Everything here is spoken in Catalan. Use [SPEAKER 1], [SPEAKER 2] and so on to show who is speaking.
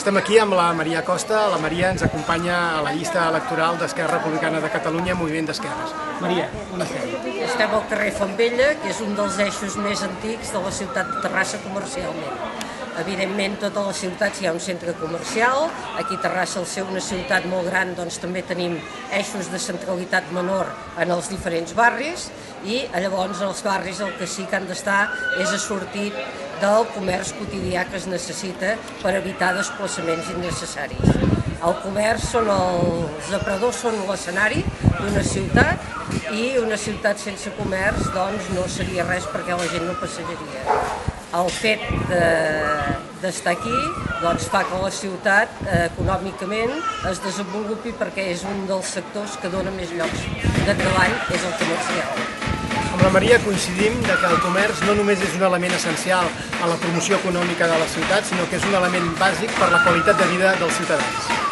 [SPEAKER 1] Estem aquí amb la Maria Costa. La Maria ens acompanya a la llista electoral d'Esquerra Republicana de Catalunya, Moviment d'Esquerres. Maria, on estem?
[SPEAKER 2] Estem al carrer Fontvella, que és un dels eixos més antics de la ciutat de Terrassa comercialment. Evidentment, tota la ciutat hi ha un centre comercial. Aquí Terrassa, al ser una ciutat molt gran, doncs també tenim eixos de centralitat menor en els diferents barris i llavors els barris el que sí que han d'estar és assortit del comerç quotidià que es necessita per evitar desplaçaments innecessaris. El comerç els aparadors són l'escenari d'una ciutat i una ciutat sense comerç doncs no seria res perquè la gent no passejaria. El fet d'estar aquí doncs, fa que la ciutat econòmicament es desenvolupi perquè és un dels sectors que dona més llocs de treball, és el comercial.
[SPEAKER 1] Amb la Maria coincidim que el comerç no només és un element essencial a la promoció econòmica de la ciutat, sinó que és un element bàsic per la qualitat de vida dels ciutadans.